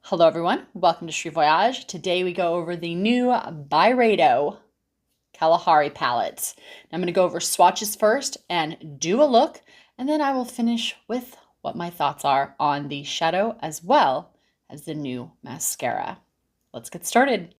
Hello everyone, welcome to Street Voyage. Today we go over the new Byredo Kalahari Palette. I'm going to go over swatches first and do a look, and then I will finish with what my thoughts are on the shadow as well as the new mascara. Let's get started.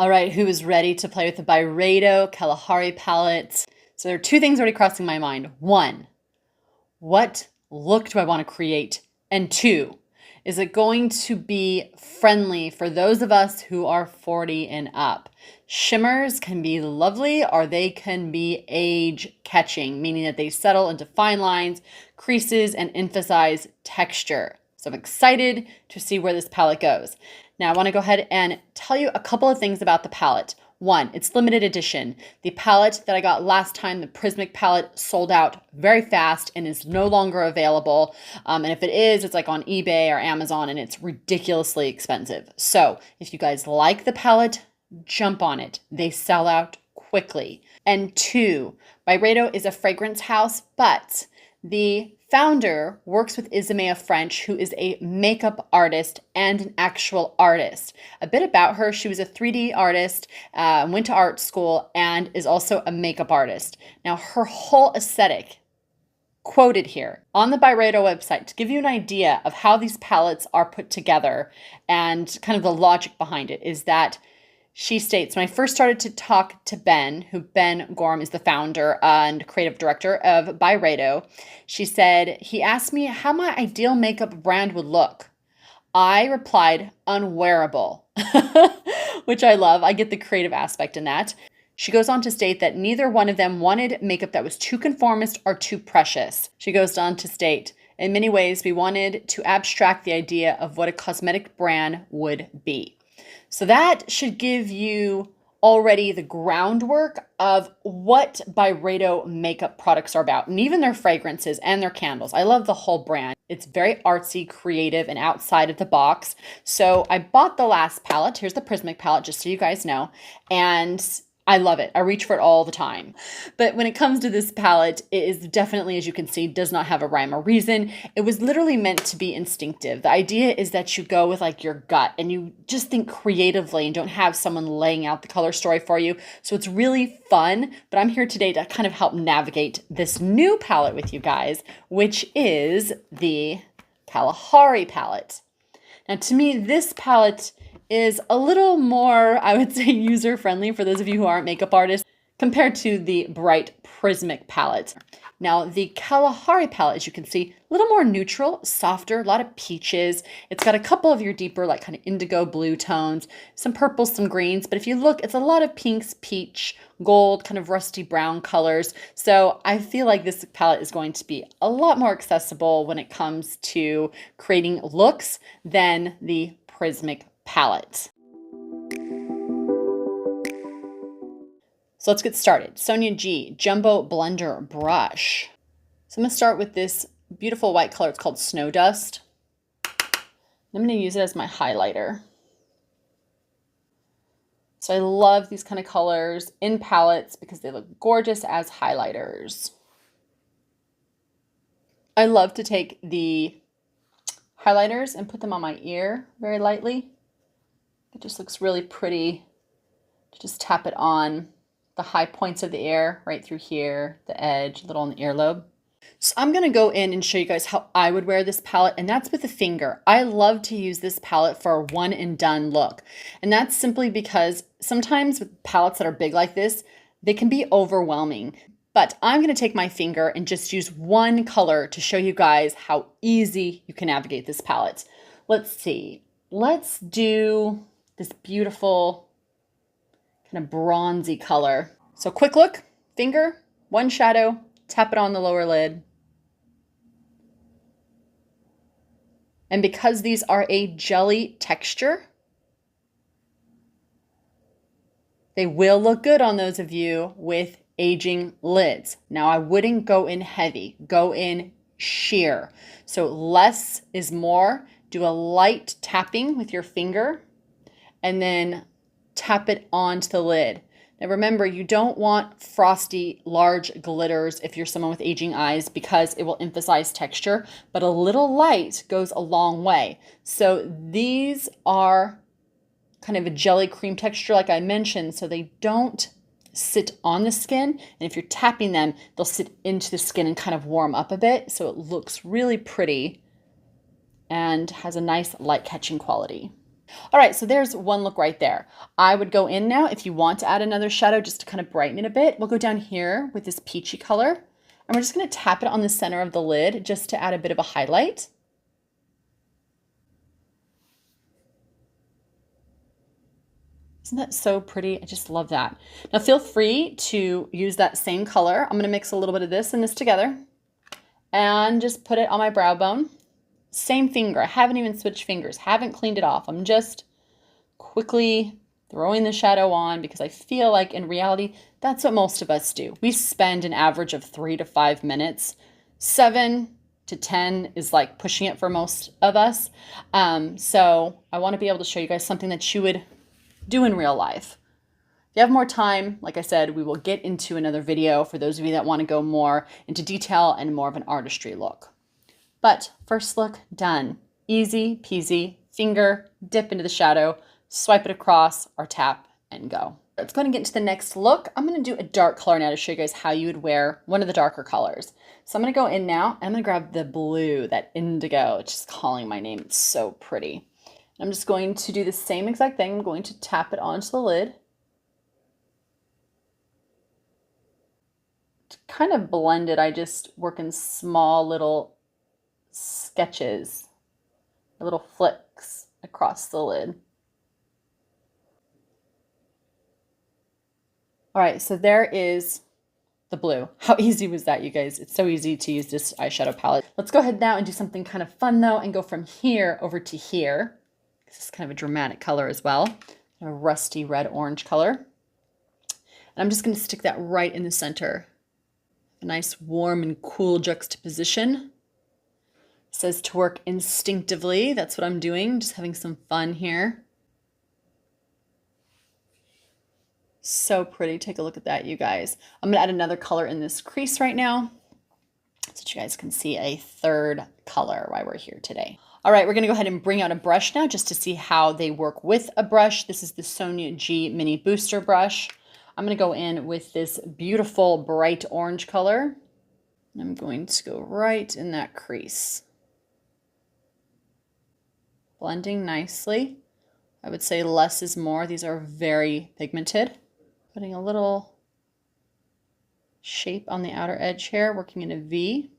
All right, who is ready to play with the Byredo Kalahari palette? So there are two things already crossing my mind. One, what look do I want to create? And two, is it going to be friendly for those of us who are 40 and up? Shimmers can be lovely or they can be age-catching, meaning that they settle into fine lines, creases, and emphasize texture. So I'm excited to see where this palette goes. Now I want to go ahead and tell you a couple of things about the palette. One, it's limited edition. The palette that I got last time, the Prismic Palette, sold out very fast and is no longer available. And if it is, it's like on eBay or Amazon and it's ridiculously expensive. So if you guys like the palette, jump on it. They sell out quickly. And two, Byredo is a fragrance house, but the founder works with Isabelle French, who is a makeup artist and an actual artist. A bit about her, she was a 3D artist, went to art school, and is also a makeup artist. Now, her whole aesthetic, quoted here on the Byredo website, to give you an idea of how these palettes are put together and kind of the logic behind it, is that she states, when I first started to talk to Ben Gorham is the founder and creative director of Byredo, she said, he asked me how my ideal makeup brand would look. I replied, unwearable, which I love. I get the creative aspect in that. She goes on to state that neither one of them wanted makeup that was too conformist or too precious. She goes on to state, in many ways, we wanted to abstract the idea of what a cosmetic brand would be. So that should give you already the groundwork of what Byredo makeup products are about, and even their fragrances and their candles. I love the whole brand. It's very artsy, creative, and outside of the box. So I bought the last palette. Here's the Prismic palette, just so you guys know. And I love it. I reach for it all the time. But when it comes to this palette, it is definitely, as you can see, does not have a rhyme or reason. It was literally meant to be instinctive. The idea is that you go with like your gut and you just think creatively and don't have someone laying out the color story for you. So it's really fun, but I'm here today to kind of help navigate this new palette with you guys, which is the Kalahari palette. Now, to me, this palette is a little more, I would say, user-friendly for those of you who aren't makeup artists compared to the bright Prismic palette. Now, the Kalahari palette, as you can see, a little more neutral, softer, a lot of peaches. It's got a couple of your deeper, like kind of indigo blue tones, some purples, some greens. But if you look, it's a lot of pinks, peach, gold, kind of rusty brown colors. So I feel like this palette is going to be a lot more accessible when it comes to creating looks than the Prismic palette. So let's get started. SONIA G Jumbo Blender Brush. So I'm going to start with this beautiful white color. It's called Snow Dust. I'm going to use it as my highlighter. So I love these kind of colors in palettes because they look gorgeous as highlighters. I love to take the highlighters and put them on my ear very lightly. It just looks really pretty to just tap it on the high points of the ear, right through here, the edge, a little on the earlobe. So I'm going to go in and show you guys how I would wear this palette, and that's with a finger. I love to use this palette for a one and done look. And that's simply because sometimes with palettes that are big like this, they can be overwhelming. But I'm going to take my finger and just use one color to show you guys how easy you can navigate this palette. Let's see. Let's do this beautiful kind of bronzy color. So quick look, finger, one shadow, tap it on the lower lid. And because these are a jelly texture, they will look good on those of you with aging lids. Now I wouldn't go in heavy, go in sheer. So less is more. Do a light tapping with your finger and then tap it onto the lid. Now remember, you don't want frosty, large glitters if you're someone with aging eyes because it will emphasize texture, but a little light goes a long way. So these are kind of a jelly cream texture like I mentioned, so they don't sit on the skin. And if you're tapping them, they'll sit into the skin and kind of warm up a bit. So it looks really pretty and has a nice light catching quality. All right, so there's one look right there. I would go in now if you want to add another shadow just to kind of brighten it a bit. We'll go down here with this peachy color, and we're just going to tap it on the center of the lid just to add a bit of a highlight. Isn't that so pretty? I just love that. Now feel free to use that same color. I'm going to mix a little bit of this and this together and just put it on my brow bone. Same finger. I haven't even switched fingers. Haven't cleaned it off. I'm just quickly throwing the shadow on because I feel like in reality, that's what most of us do. We spend an average of 3 to 5 minutes. 7 to 10 is like pushing it for most of us. So I want to be able to show you guys something that you would do in real life. If you have more time, like I said, we will get into another video for those of you that want to go more into detail and more of an artistry look. But first look done. Easy peasy, finger, dip into the shadow, swipe it across or tap and go. Let's go ahead and get into the next look. I'm going to do a dark color now to show you guys how you would wear one of the darker colors. So I'm going to go in now and I'm going to grab the blue, that indigo. It's just calling my name. It's so pretty. I'm just going to do the same exact thing. I'm going to tap it onto the lid. To kind of blend it, I just work in small little sketches, little flicks across the lid. All right, so there is the blue. How easy was that, you guys? It's so easy to use this eyeshadow palette. Let's go ahead now and do something kind of fun though and go from here over to here. This is kind of a dramatic color as well, a rusty red-orange color. And I'm just going to stick that right in the center. A nice warm and cool juxtaposition. It says to work instinctively. That's what I'm doing, just having some fun here. So pretty. Take a look at that, you guys. I'm gonna add another color in this crease right now so that you guys can see a third color while we're here today. All right, we're gonna go ahead and bring out a brush now just to see how they work with a brush. This is the SONIA G Mini Booster Brush. I'm gonna go in with this beautiful bright orange color. I'm going to go right in that crease. Blending nicely. I would say less is more. These are very pigmented. Putting a little shape on the outer edge here, working in a V.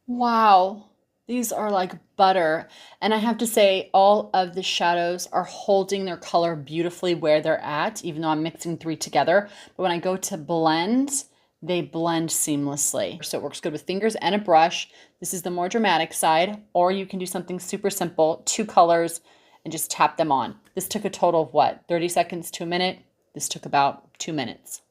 Wow, these are like butter. And I have to say, all of the shadows are holding their color beautifully where they're at, even though I'm mixing three together. But when I go to blend, they blend seamlessly. So it works good with fingers and a brush. This is the more dramatic side, or you can do something super simple, 2 colors, and just tap them on. This took a total of what, 30 seconds to a minute? This took about 2 minutes.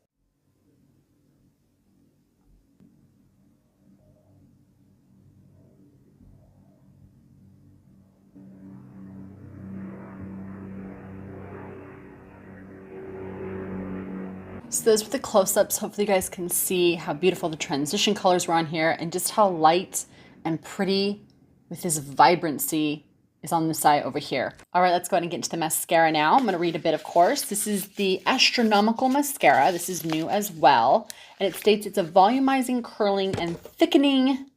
So those were the close-ups. Hopefully you guys can see how beautiful the transition colors were on here and just how light and pretty with this vibrancy is on the side over here. All right, let's go ahead and get into the mascara now. I'm gonna read a bit, of course. This is the Astronomical Mascara. This is new as well. And it states it's a volumizing, curling, and thickening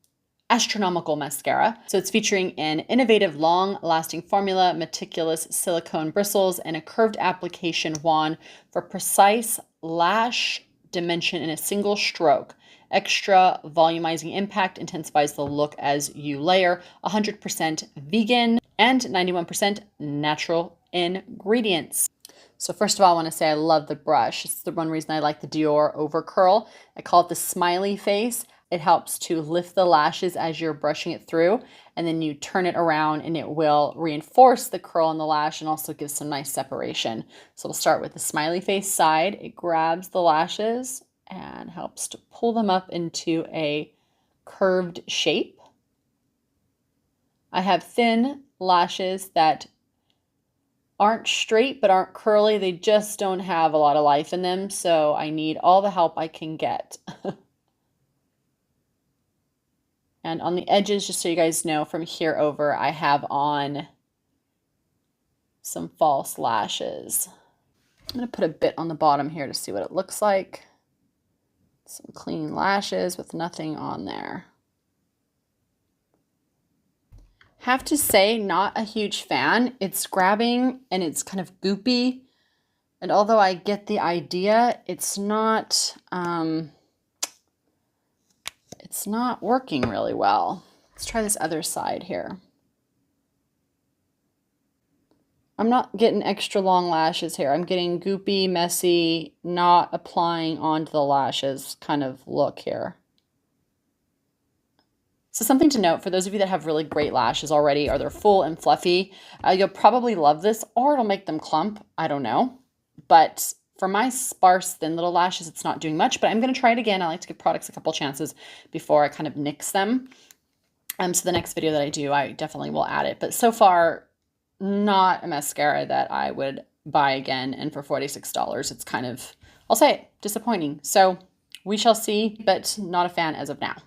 astronomical mascara. So it's featuring an innovative, long-lasting formula, meticulous silicone bristles, and a curved application wand for precise lash dimension in a single stroke. Extra volumizing impact intensifies the look as you layer. 100% vegan and 91% natural ingredients. So first of all, I want to say I love the brush. It's the one reason I like the Dior Over Curl. I call it the smiley face. It helps to lift the lashes as you're brushing it through, and then you turn it around and it will reinforce the curl in the lash and also give some nice separation. So we'll start with the smiley face side. It grabs the lashes and helps to pull them up into a curved shape. I have thin lashes that aren't straight but aren't curly. They just don't have a lot of life in them, so I need all the help I can get. And on the edges, just so you guys know, from here over, I have on some false lashes. I'm going to put a bit on the bottom here to see what it looks like. Some clean lashes with nothing on there. Have to say, not a huge fan. It's grabbing and it's kind of goopy. And although I get the idea, it's not working really well. Let's try this other side here. I'm not getting extra long lashes here. I'm getting goopy, messy, not applying onto the lashes kind of look here. So something to note for those of you that have really great lashes already, or they're full and fluffy, you'll probably love this, or it'll make them clump. I don't know. But for my sparse, thin little lashes, it's not doing much, but I'm going to try it again. I like to give products a couple chances before I kind of nix them. So the next video that I do, I definitely will add it. But so far, not a mascara that I would buy again. And for $46, it's kind of, I'll say it, disappointing. So we shall see, but not a fan as of now.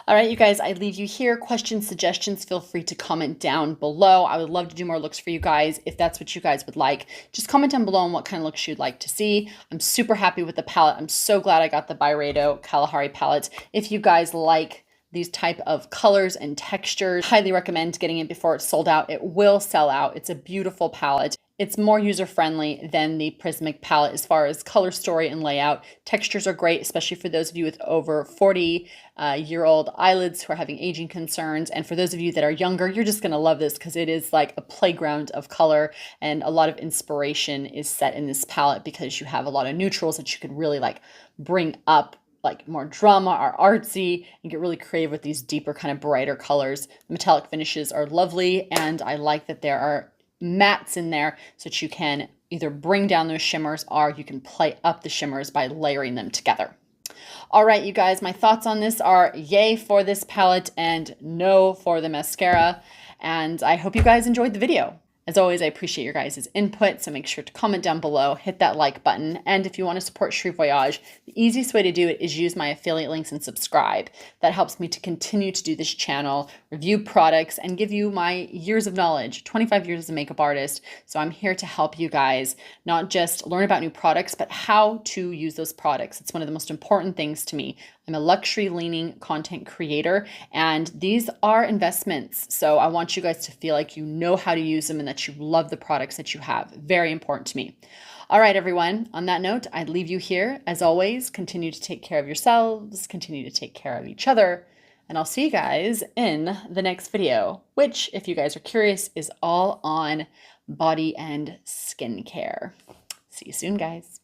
All right, you guys, I leave you here. Questions, suggestions, feel free to comment down below. I would love to do more looks for you guys if that's what you guys would like. Just comment down below on what kind of looks you'd like to see. I'm super happy with the palette. I'm so glad I got the Byredo Kalahari palette. If you guys like these type of colors and textures, highly recommend getting it before it's sold out. It will sell out. It's a beautiful palette. It's more user-friendly than the Prismic palette as far as color story and layout. Textures are great, especially for those of you with over 40-year-old eyelids who are having aging concerns. And for those of you that are younger, you're just going to love this because it is like a playground of color, and a lot of inspiration is set in this palette because you have a lot of neutrals that you could really like bring up, like more drama or artsy, and get really creative with these deeper kind of brighter colors. The metallic finishes are lovely, and I like that there are mattes in there so that you can either bring down those shimmers or you can play up the shimmers by layering them together. All right, you guys, my thoughts on this are yay for this palette and no for the mascara. And I hope you guys enjoyed the video. As always, I appreciate your guys' input, so make sure to comment down below, hit that like button, and if you want to support Cherie Voyage, the easiest way to do it is use my affiliate links and subscribe. That helps me to continue to do this channel, review products, and give you my years of knowledge, 25 years as a makeup artist. So I'm here to help you guys not just learn about new products, but how to use those products. It's one of the most important things to me. I'm a luxury-leaning content creator, and these are investments. So I want you guys to feel like you know how to use them and that you love the products that you have. Very important to me. All right, everyone. On that note, I'd leave you here. As always, continue to take care of yourselves, continue to take care of each other, and I'll see you guys in the next video, which, if you guys are curious, is all on body and skincare. See you soon, guys.